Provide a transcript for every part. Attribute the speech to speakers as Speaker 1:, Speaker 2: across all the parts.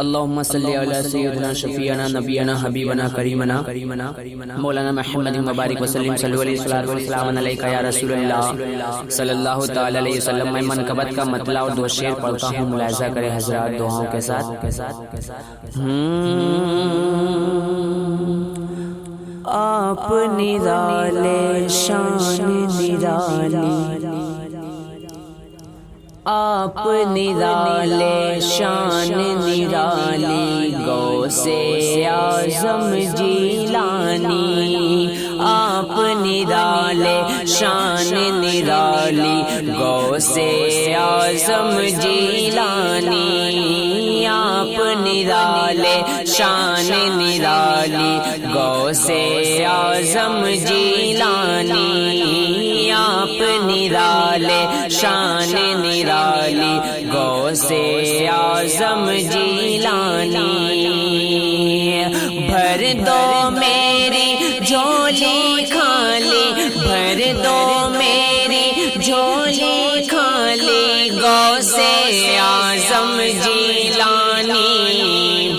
Speaker 1: اللهم صل على سيدنا شفيعنا نبينا حبيبنا كريمنا مولانا محمد مبارک وسلم صلو علیہ الصلوۃ والسلام علیک یا رسول اللہ صلی اللہ تعالی علیہ وسلم۔ میں منقبت کا مطلع اور دو شعر پڑھتا ہوں، ملاحظہ کرے حضرات دعاؤں کے ساتھ۔ آپ نرالے شان نرالی، آپ نرالے شان نرالی، غوث اعظم جیلانی۔ آپ نرالے شان نرالی، غوث اعظم جیلانی۔ آپ نرالے شان نرالی، غوث اعظم جیلانی۔ آپ نرالے شان نرالی، غوث اعظم جیلانی۔ بھر دو میری جھولی خالی، بھر دو میری جھولی خالی، غوث اعظم جیلانی۔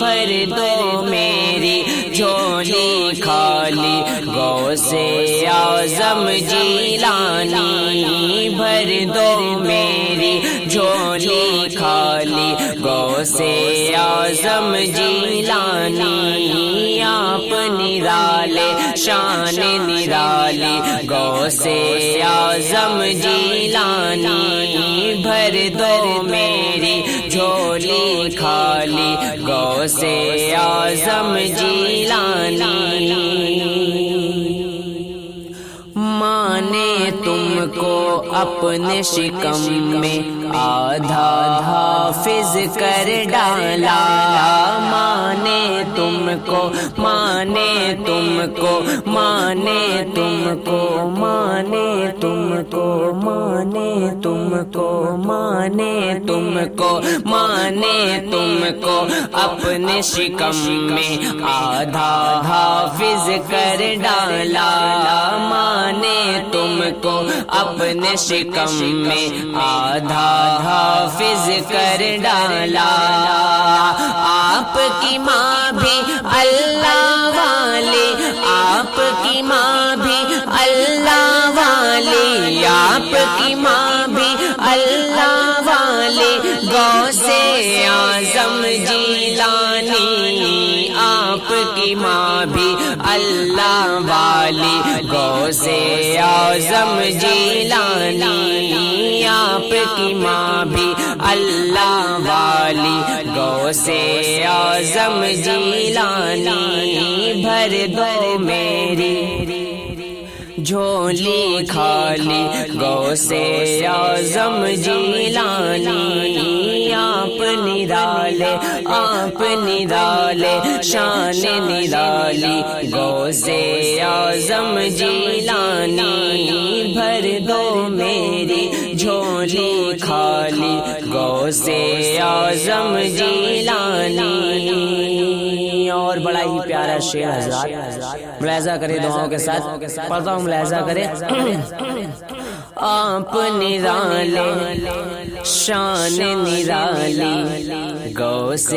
Speaker 1: بھر دو میری جھولی خالی، غوث اعظم جیلانی۔ بھر دو میری جھولی خالی، غوث اعظم جیلانی۔ آپ نرالے شان نرالی، غوث اعظم جیلانی۔ بھر دو میری جھولی خالی، غوث اعظم جیلانی۔ ماں نے تم کو اپنے شکم میں آدھا حافظ کر ڈالا۔ ماں نے تم کو، ماں نے تم کو، ماں نے تم کو، ماں نے تم کو، ماں نے تم کو، ماں نے تم کو، ماں نے تم کو اپنے شکم میں آدھا حافظ کر ڈالا۔ ماں نے تم کو اپنے شکم میں آدھا حافظ کر ڈالا۔ آپ کی ماں بھی اللہ والی، آپ کی ماں بھی اللہ والی، آپ کی ماں بھی اللہ والی، غوث اعظم جیلانی۔ آپ کی ماں بھی اللہ والی، غوث اعظم جیلانی۔ آپ کی ماں بھی اللہ والی، غوث اعظم جیلانی۔ بھر دو میری جھولی خالی، غوث اعظم جیلانی۔ آپ نرالے، آپ نرالے شان نرالی، غوث اعظم جیلانی۔ بھر دو میری جھولی خالی، غوث اعظم جیلانی۔ اور بڑا ہی پیارا شعر حضرات، ملاحظہ کرے دعاؤں کے ساتھ پڑھتا ہوں، ملاحظہ کرے۔ آپ نرالے شان نرالی، غوث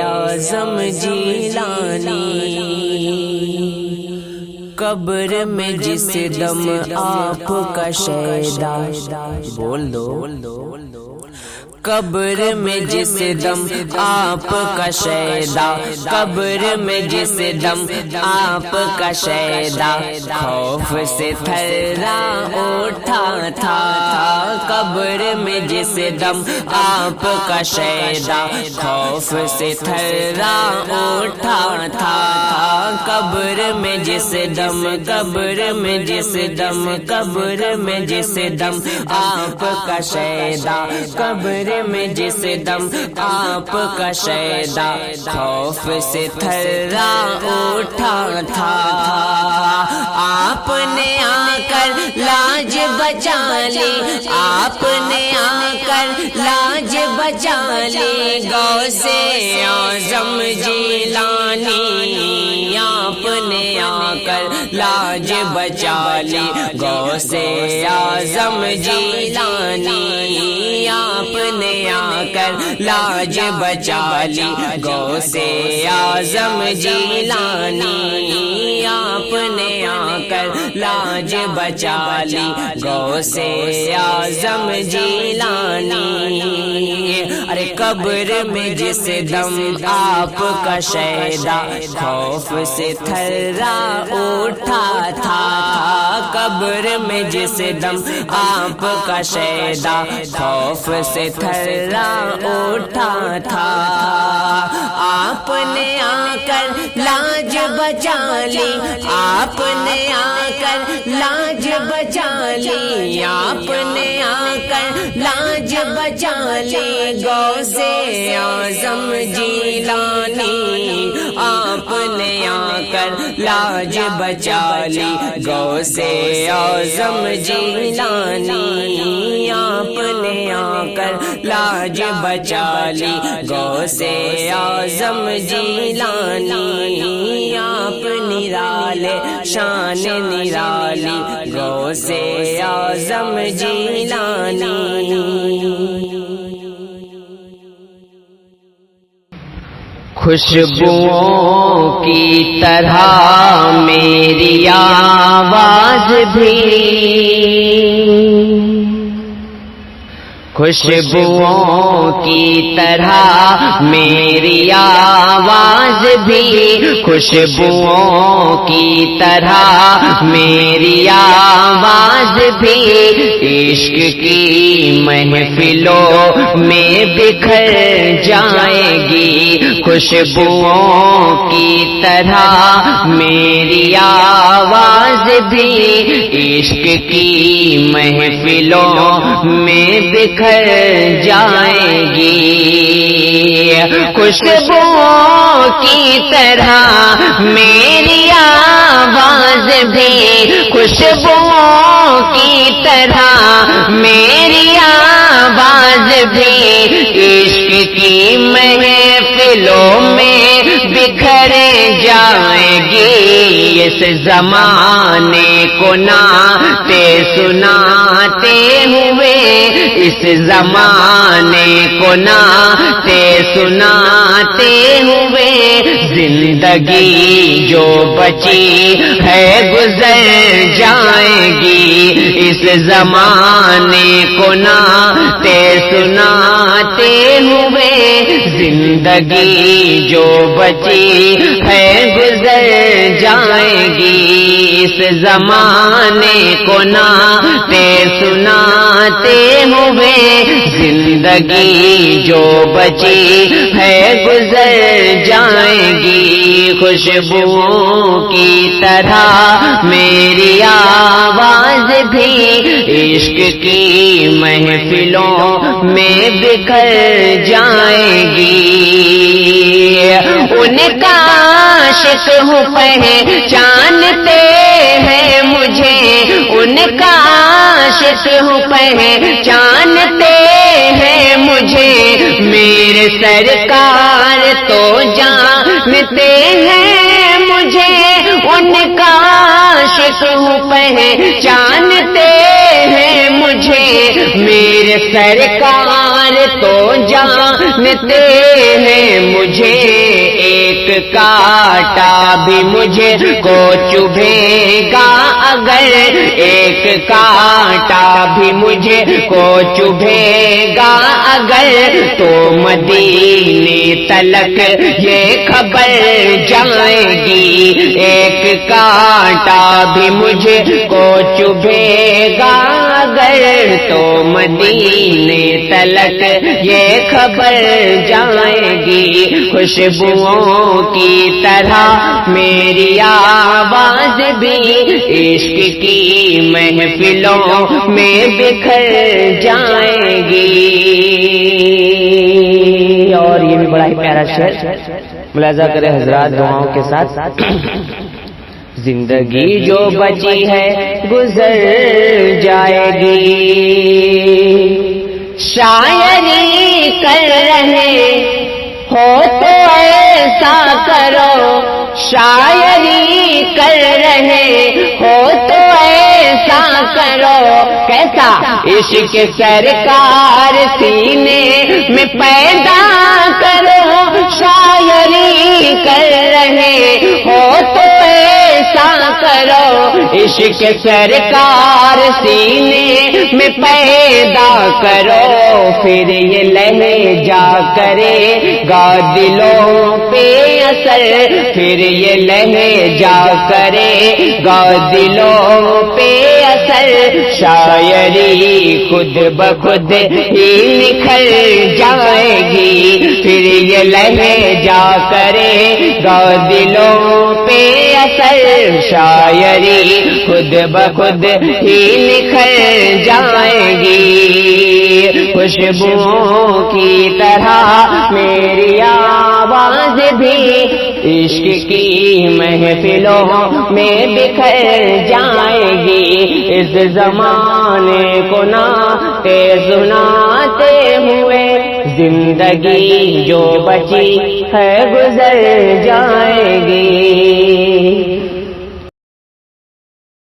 Speaker 1: اعظم جیلانی۔ قبر میں جس دم آپ کا شیدا، بول دو، قبر میں جس دم آپ کا شیدا، قبر میں جس دم آپ کا شیدا، خوف سے تھرا اٹھا تھا۔ قبر میں جس دم آپ کا شیدا، خوف سے تھرا اٹھا تھا۔ قبر میں جس دم، قبر میں جس دم، قبر میں جس دم آپ کا شیدا، قبر میں جس دم آپ کا شیدا، خوف سے تھرا اٹھا تھا۔ آپ نے آ کر لاج بچا لی، آپ نے آ کر لاج بچا لی، غوث اعظم جیلانی۔ آپ نے آ کر لاج بچا لی غوث اعظم جیلانی آپ نے آ کر لاج بچا لی غوث اعظم جیلانی آپ نے آ کر لاج بچا لی غوث اعظم جیلانی ارے قبر میں جس دم آپ کا شیدا خوف سے تھرا اٹھا تھا قبر میں جس دم آپ کا شیدا خوف سے تھرا اٹھا تھا آپ نے آ کر لاج بچا لی آپ نے آ کر لاج بچا لی آپ نے آ کر لاج بچا لی غوث اعظم جیلانی آپ نے آ کر لاج بچا لی غوث اعظم جیلانی آپ نے آ کر لاج بچا لی غوث اعظم جیلانی آپ نرالے شان نرالی غوث اعظم جیلانی
Speaker 2: خوشبوؤں کی طرح میری آواز بھی خوشبوؤں کی طرح میری آواز بھی خوشبوؤں کی طرح میری آواز بھی عشق کی محفلوں میں بکھر جائے گی خوشبوؤں کی طرح میری آواز بھی عشق کی محفلوں میں بکھر جائے گی خوشبوؤں کی طرح میری آواز بھی خوشبوؤں کی طرح میری آواز بھی عشق کی محفلوں میں بکھر جائے گی اس زمانے کو نعتیں سناتے ہوئے اس زمانے کو نعتیں سناتے ہوئے زندگی جو بچی ہے گزر جائے گی اس زمانے کو نعتیں سناتے ہوئے زندگی جو بچی ہے گزر جائے گی اس زمانے کو نعتیں سناتے ہوئے زندگی جو بچی ہے گزر جائے گی خوشبوؤں کی طرح میری آواز بھی عشق کی محفلوں میں بکھر جائے گی ان کا عاشق ہوں پہچانتے ہیں مجھے ان کا عاشق ہوں پہچانتے ہیں مجھے میرے سرکار تو جانتے ہیں مجھے ان کا عاشق ہوں پہچانتے ہیں مجھے میرے سرکار تو جانتے ہیں مجھے ایک کانٹا بھی مجھے کو چبھے گا اگر ایک کانٹا بھی مجھے کو چبھے گا اگر تو مدینے تلک یہ خبر جائے گی ایک کانٹا بھی مجھے کو چبھے گا اگر تو مدینے تلک یہ خبر جائے گی خوشبوؤں کی طرح میری آواز بھی عشق کی محفلوں میں بکھر جائے گی اور یہ بھی بڑا ہی پیارا شعر ملاحظہ کرے حضرات دعاؤں کے ساتھ زندگی جو بچی ہے گزر جائے گی شاعری کر رہے ہو تو ایسا کرو
Speaker 1: شاعری کر رہے ہو تو ایسا کرو، کیسا؟ عشق سرکار سینے میں پیدا کرو، شاعری کر رہے ہو تو ایسا کرو، عشق سرکار سینے میں پیدا کرو، پھر یہ لہجہ کرے گا دلوں پہ اثر، پھر یہ لہجہ کرے گا دلوں پہ اثر، شاعری خود بخود ہی نکھر جائے گی، پھر یہ لہجہ کرے گا دلوں پہ اثر، شاعری خود بخود ہی نکھر جائے گی، خوشبوؤں کی طرح میری آواز بھی عشق کی محفلوں میں بکھر جائے گی، اس زمانے کو نعتیں سناتے ہوئے زندگی جو بچی ہے گزر جائے